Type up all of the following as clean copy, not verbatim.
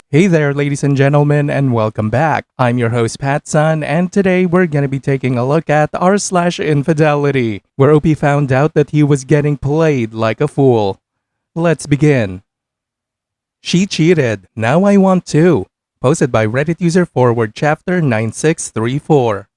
Hey there, ladies and gentlemen, and welcome back. I'm your host, PattSun, and today we're gonna be taking a look at r/infidelity, where OP found out that he was getting played like a fool. Let's begin. She cheated. Now I want to. Posted by Reddit user forward chapter 9634.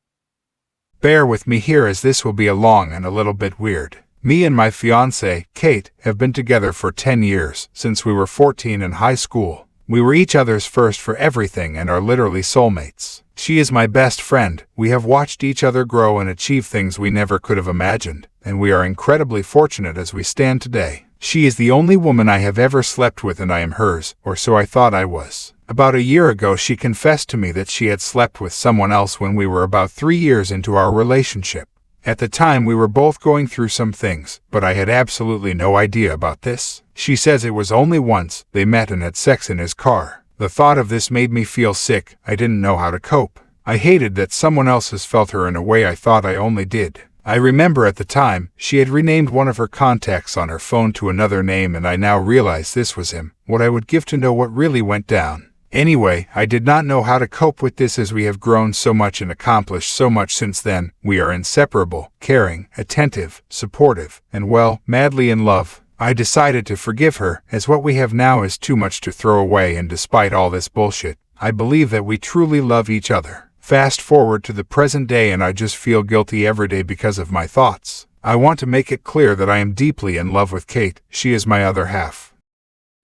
Bear with me here as this will be a long and a little bit weird. Me and my fiancée, Kate, have been together for 10 years, since we were 14 in high school. We were each other's first for everything and are literally soulmates. She is my best friend. We have watched each other grow and achieve things we never could have imagined, and we are incredibly fortunate as we stand today. She is the only woman I have ever slept with and I am hers, or so I thought I was. About a year ago she confessed to me that she had slept with someone else when we were about 3 years into our relationship. At the time we were both going through some things, but I had absolutely no idea about this. She says it was only once they met and had sex in his car. The thought of this made me feel sick. I didn't know how to cope. I hated that someone else has felt her in a way I thought I only did. I remember at the time, she had renamed one of her contacts on her phone to another name and I now realize this was him. What I would give to know what really went down. Anyway, I did not know how to cope with this as we have grown so much and accomplished so much since then. We are inseparable, caring, attentive, supportive, and well, madly in love. I decided to forgive her, as what we have now is too much to throw away, and despite all this bullshit, I believe that we truly love each other. Fast forward to the present day and I just feel guilty every day because of my thoughts. I want to make it clear that I am deeply in love with Kate. She is my other half.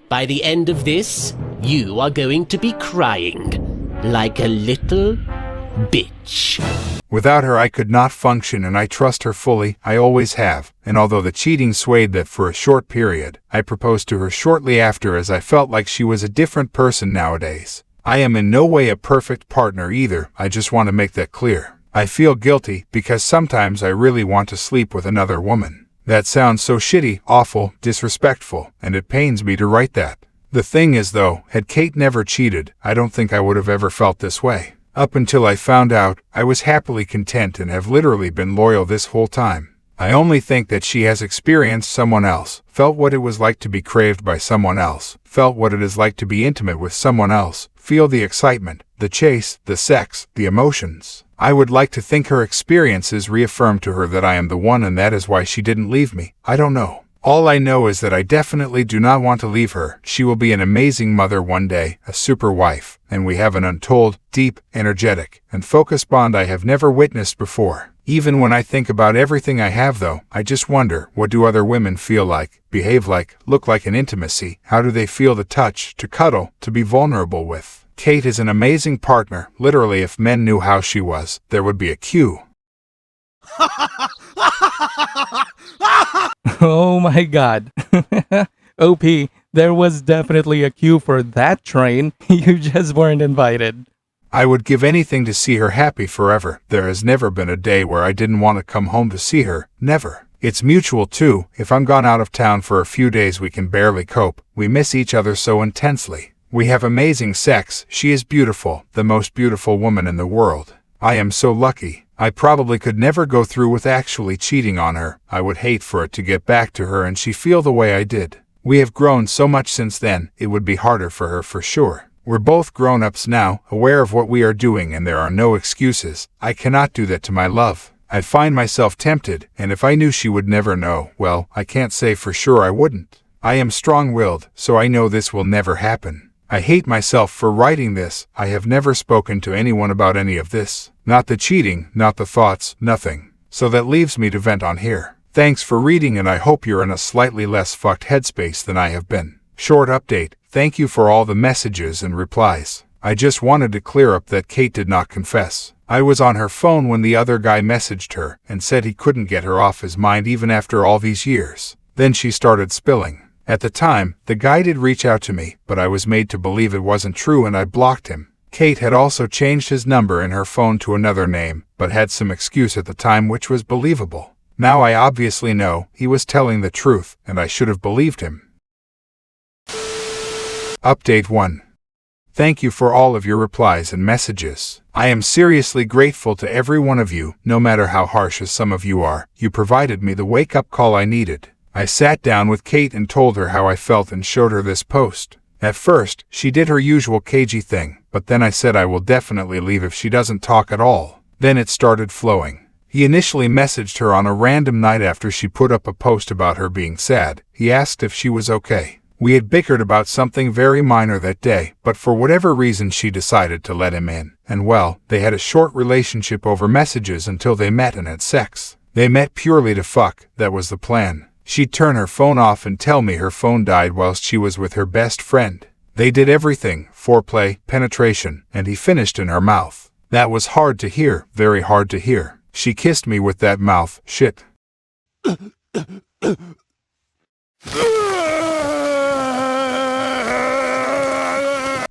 By the end of this, you are going to be crying like a little bitch. Without her I could not function and I trust her fully. I always have. And although the cheating swayed that for a short period, I proposed to her shortly after as I felt like she was a different person nowadays. I am in no way a perfect partner either. I just want to make that clear. I feel guilty because sometimes I really want to sleep with another woman. That sounds so shitty, awful, disrespectful, and it pains me to write that. The thing is though, had Kate never cheated, I don't think I would have ever felt this way. Up until I found out, I was happily content and have literally been loyal this whole time. I only think that she has experienced someone else, felt what it was like to be craved by someone else, felt what it is like to be intimate with someone else, feel the excitement, the chase, the sex, the emotions. I would like to think her experiences reaffirmed to her that I am the one and that is why she didn't leave me. I don't know. All I know is that I definitely do not want to leave her. She will be an amazing mother one day, a super wife, and we have an untold, deep, energetic, and focused bond I have never witnessed before. Even when I think about everything I have though, I just wonder, what do other women feel like, behave like, look like in intimacy? How do they feel to touch, to cuddle, to be vulnerable with? Kate is an amazing partner. Literally, if men knew how she was, there would be a queue. Oh my god. OP, there was definitely a queue for that train. You just weren't invited. I would give anything to see her happy forever. There has never been a day where I didn't want to come home to see her. Never. It's mutual too. If I'm gone out of town for a few days we can barely cope. We miss each other so intensely. We have amazing sex. She is beautiful, the most beautiful woman in the world. I am so lucky. I probably could never go through with actually cheating on her. I would hate for it to get back to her and she feel the way I did. We have grown so much since then, it would be harder for her for sure. We're both grown-ups now, aware of what we are doing and there are no excuses. I cannot do that to my love. I find myself tempted, and if I knew she would never know, well, I can't say for sure I wouldn't. I am strong-willed, so I know this will never happen. I hate myself for writing this. I have never spoken to anyone about any of this. Not the cheating, not the thoughts, nothing. So that leaves me to vent on here. Thanks for reading and I hope you're in a slightly less fucked headspace than I have been. Short update. Thank you for all the messages and replies. I just wanted to clear up that Kate did not confess. I was on her phone when the other guy messaged her and said he couldn't get her off his mind even after all these years. Then she started spilling. At the time, the guy did reach out to me, but I was made to believe it wasn't true and I blocked him. Kate had also changed his number in her phone to another name, but had some excuse at the time which was believable. Now I obviously know he was telling the truth, and I should have believed him. Update 1. Thank you for all of your replies and messages. I am seriously grateful to every one of you, no matter how harsh as some of you are. You provided me the wake-up call I needed. I sat down with Kate and told her how I felt and showed her this post. At first, she did her usual cagey thing, but then I said I will definitely leave if she doesn't talk at all. Then it started flowing. He initially messaged her on a random night after she put up a post about her being sad. He asked if she was okay. We had bickered about something very minor that day, but for whatever reason she decided to let him in. And well, they had a short relationship over messages until they met and had sex. They met purely to fuck, that was the plan. She'd turn her phone off and tell me her phone died whilst she was with her best friend. They did everything, foreplay, penetration, and he finished in her mouth. That was hard to hear, very hard to hear. She kissed me with that mouth, shit.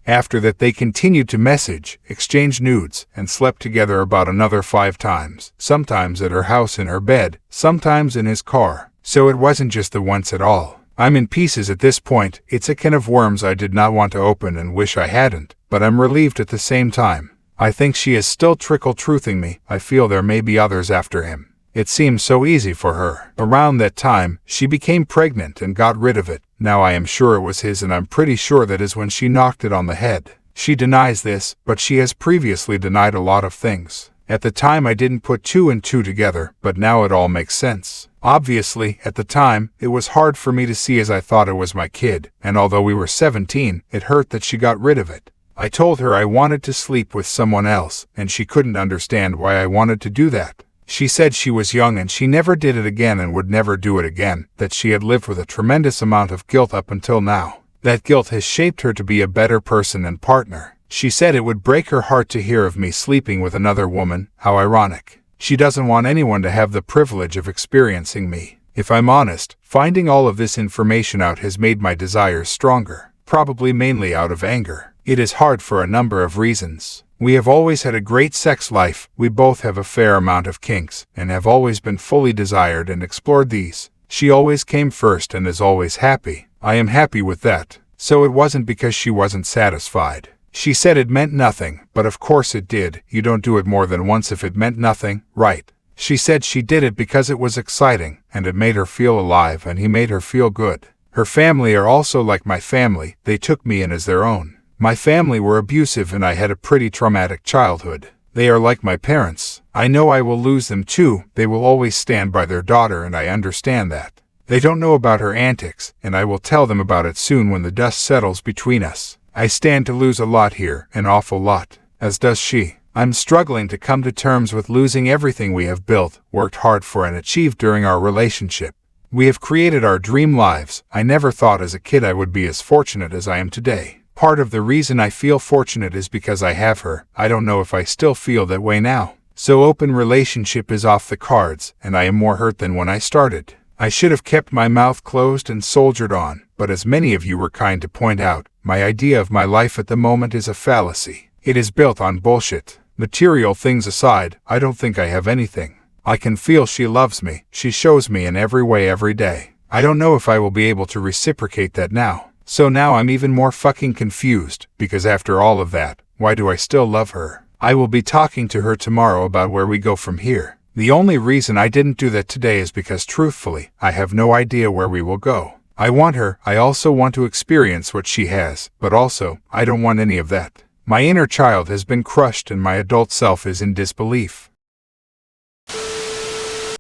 After that they continued to message, exchange nudes, and slept together about another 5 times, sometimes at her house in her bed, sometimes in his car. So it wasn't just the once at all. I'm in pieces at this point. It's a can of worms I did not want to open and wish I hadn't, but I'm relieved at the same time. I think she is still trickle-truthing me. I feel there may be others after him. It seems so easy for her. Around that time, she became pregnant and got rid of it. Now I am sure it was his, and I'm pretty sure that is when she knocked it on the head. She denies this, but she has previously denied a lot of things. At the time I didn't put 2 and 2 together, but now it all makes sense. Obviously, at the time, it was hard for me to see as I thought it was my kid, and although we were 17, it hurt that she got rid of it. I told her I wanted to sleep with someone else, and she couldn't understand why I wanted to do that. She said she was young and she never did it again and would never do it again, that she had lived with a tremendous amount of guilt up until now. That guilt has shaped her to be a better person and partner. She said it would break her heart to hear of me sleeping with another woman. How ironic. She doesn't want anyone to have the privilege of experiencing me. If I'm honest, finding all of this information out has made my desires stronger, probably mainly out of anger. It is hard for a number of reasons. We have always had a great sex life, we both have a fair amount of kinks, and have always been fully desired and explored these. She always came first and is always happy. I am happy with that. So it wasn't because she wasn't satisfied. She said it meant nothing, but of course it did. You don't do it more than once if it meant nothing, right? She said she did it because it was exciting, and it made her feel alive, and he made her feel good. Her family are also like my family. They took me in as their own. My family were abusive and I had a pretty traumatic childhood. They are like my parents. I know I will lose them too. They will always stand by their daughter, and I understand that. They don't know about her antics, and I will tell them about it soon when the dust settles between us. I stand to lose a lot here, an awful lot, as does she. I'm struggling to come to terms with losing everything we have built, worked hard for, and achieved during our relationship. We have created our dream lives. I never thought as a kid I would be as fortunate as I am today. Part of the reason I feel fortunate is because I have her. I don't know if I still feel that way now. So open relationship is off the cards, and I am more hurt than when I started. I should have kept my mouth closed and soldiered on, but as many of you were kind to point out, my idea of my life at the moment is a fallacy. It is built on bullshit. Material things aside, I don't think I have anything. I can feel she loves me. She shows me in every way every day. I don't know if I will be able to reciprocate that now. So now I'm even more fucking confused, because after all of that, why do I still love her? I will be talking to her tomorrow about where we go from here. The only reason I didn't do that today is because truthfully, I have no idea where we will go. I want her, I also want to experience what she has, but also, I don't want any of that. My inner child has been crushed and my adult self is in disbelief.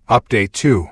Update 2.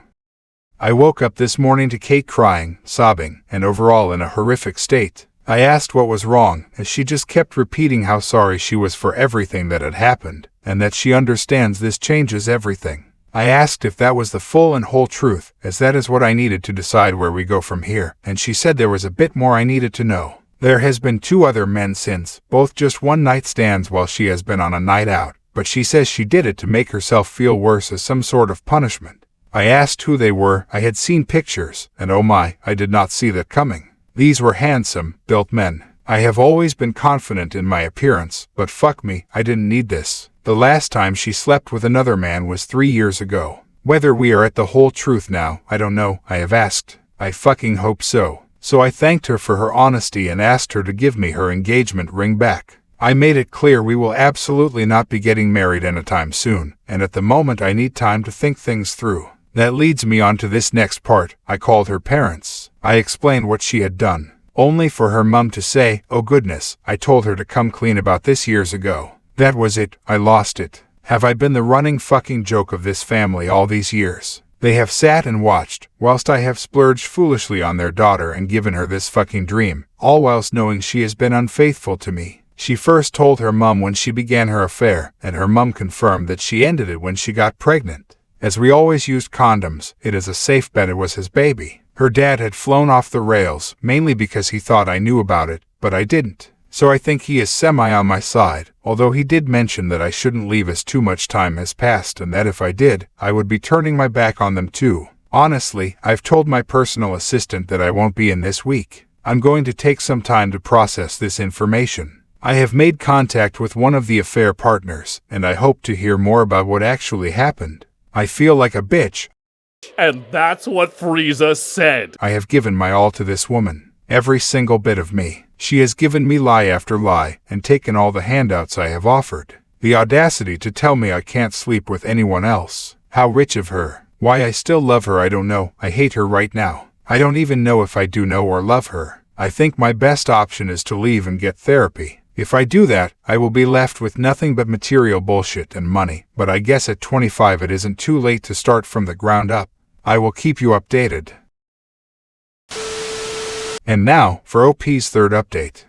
I woke up this morning to Kate crying, sobbing, and overall in a horrific state. I asked what was wrong, as she just kept repeating how sorry she was for everything that had happened, and that she understands this changes everything. I asked if that was the full and whole truth, as that is what I needed to decide where we go from here, and she said there was a bit more I needed to know. There has been 2 other men since, both just one-night stands while she has been on a night out, but she says she did it to make herself feel worse as some sort of punishment. I asked who they were. I had seen pictures, and oh my, I did not see that coming. These were handsome, built men. I have always been confident in my appearance, but fuck me, I didn't need this. The last time she slept with another man was 3 years ago. Whether we are at the whole truth now, I don't know. I have asked. I fucking hope so. So I thanked her for her honesty and asked her to give me her engagement ring back. I made it clear we will absolutely not be getting married anytime soon, and at the moment I need time to think things through. That leads me on to this next part. I called her parents. I explained what she had done. only for her mum to say, "Oh goodness, I told her to come clean about this years ago." That was it, I lost it. Have I been the running fucking joke of this family all these years? They have sat and watched, whilst I have splurged foolishly on their daughter and given her this fucking dream, all whilst knowing she has been unfaithful to me. She first told her mum when she began her affair, and her mum confirmed that she ended it when she got pregnant. As we always used condoms, it is a safe bet it was his baby. Her dad had flown off the rails, mainly because he thought I knew about it, but I didn't. So I think he is semi on my side, although he did mention that I shouldn't leave as too much time has passed and that if I did, I would be turning my back on them too. Honestly, I've told my personal assistant that I won't be in this week. I'm going to take some time to process this information. I have made contact with one of the affair partners, and I hope to hear more about what actually happened. I feel like a bitch. And that's what Frieza said. I have given my all to this woman, every single bit of me. She has given me lie after lie and taken all the handouts I have offered. The audacity to tell me I can't sleep with anyone else. How rich of her. Why I still love her I don't know. I hate her right now. I don't even know if I do know or love her. I think my best option is to leave and get therapy. If I do that, I will be left with nothing but material bullshit and money, but I guess at 25 it isn't too late to start from the ground up. I will keep you updated. And now, for OP's third update.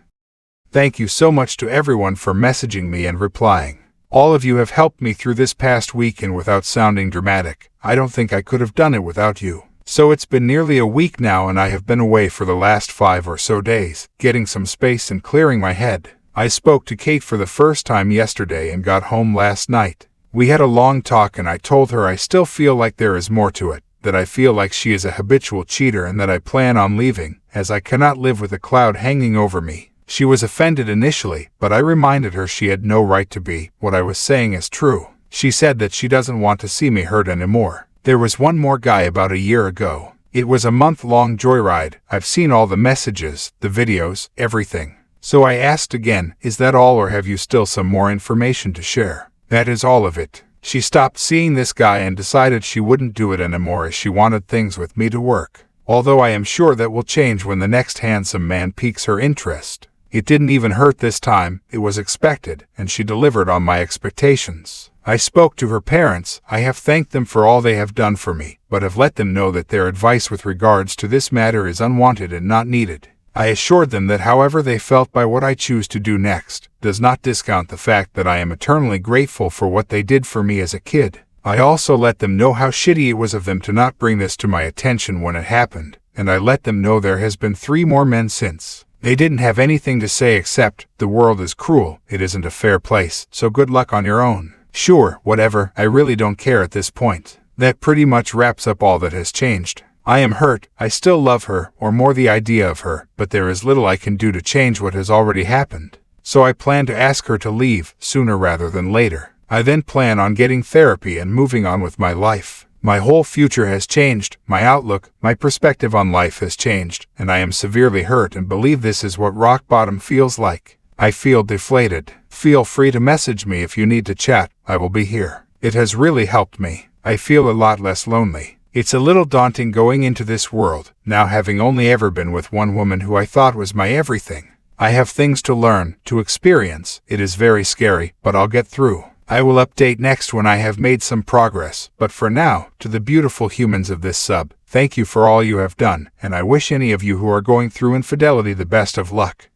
Thank you so much to everyone for messaging me and replying. All of you have helped me through this past weekend without sounding dramatic. I don't think I could have done it without you. So it's been nearly a week now and I have been away for the last 5 or so days, getting some space and clearing my head. I spoke to Kate for the first time yesterday and got home last night. We had a long talk and I told her I still feel like there is more to it, that I feel like she is a habitual cheater and that I plan on leaving, as I cannot live with a cloud hanging over me. She was offended initially, but I reminded her she had no right to be. What I was saying is true. She said that she doesn't want to see me hurt anymore. There was one more guy about a year ago. It was a month-long joyride. I've seen all the messages, the videos, everything. So I asked again, is that all or have you still some more information to share? That is all of it. She stopped seeing this guy and decided she wouldn't do it anymore as she wanted things with me to work. Although I am sure that will change when the next handsome man piques her interest. It didn't even hurt this time, it was expected, and she delivered on my expectations. I spoke to her parents. I have thanked them for all they have done for me, but have let them know that their advice with regards to this matter is unwanted and not needed. I assured them that however they felt by what I choose to do next, does not discount the fact that I am eternally grateful for what they did for me as a kid. I also let them know how shitty it was of them to not bring this to my attention when it happened, and I let them know there has been 3 more men since. They didn't have anything to say except, the world is cruel, it isn't a fair place, so good luck on your own. Sure, whatever, I really don't care at this point. That pretty much wraps up all that has changed. I am hurt, I still love her, or more the idea of her, but there is little I can do to change what has already happened. So I plan to ask her to leave, sooner rather than later. I then plan on getting therapy and moving on with my life. My whole future has changed, my outlook, my perspective on life has changed, and I am severely hurt and believe this is what rock bottom feels like. I feel deflated. Feel free to message me if you need to chat, I will be here. It has really helped me. I feel a lot less lonely. It's a little daunting going into this world, now having only ever been with one woman who I thought was my everything. I have things to learn, to experience. It is very scary, but I'll get through. I will update next when I have made some progress, but for now, to the beautiful humans of this sub, thank you for all you have done, and I wish any of you who are going through infidelity the best of luck.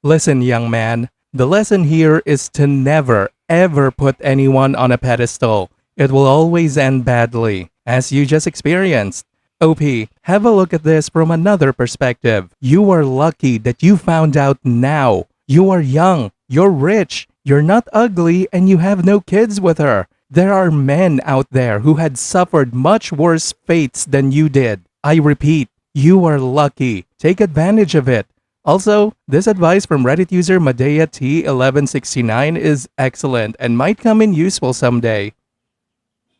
Listen, young man, the lesson here is to never, ever put anyone on a pedestal. It will always end badly, as you just experienced. OP, have a look at this from another perspective. You are lucky that you found out now. You are young, you're rich, you're not ugly, and you have no kids with her. There are men out there who had suffered much worse fates than you did. I repeat, you are lucky. Take advantage of it. Also, this advice from Reddit user Madea T1169 is excellent and might come in useful someday.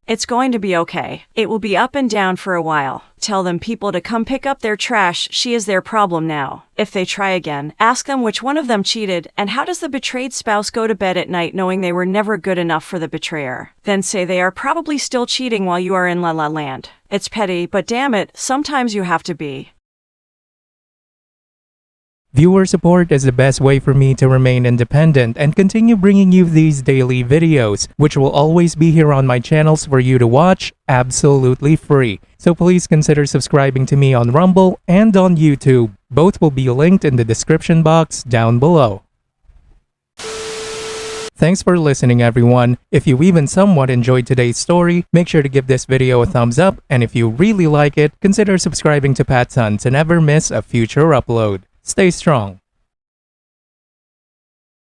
It's going to be okay. It will be up and down for a while. Tell them people to come pick up their trash. She is their problem now. If they try again, ask them which one of them cheated and how does the betrayed spouse go to bed at night knowing they were never good enough for the betrayer. Then say they are probably still cheating while you are in La La Land. It's petty, but damn it, sometimes you have to be. Viewer support is the best way for me to remain independent and continue bringing you these daily videos, which will always be here on my channels for you to watch absolutely free. So please consider subscribing to me on Rumble and on YouTube. Both will be linked in the description box down below. Thanks for listening, everyone. If you even somewhat enjoyed today's story, make sure to give this video a thumbs up, and if you really like it, consider subscribing to PattSun to never miss a future upload. Stay strong.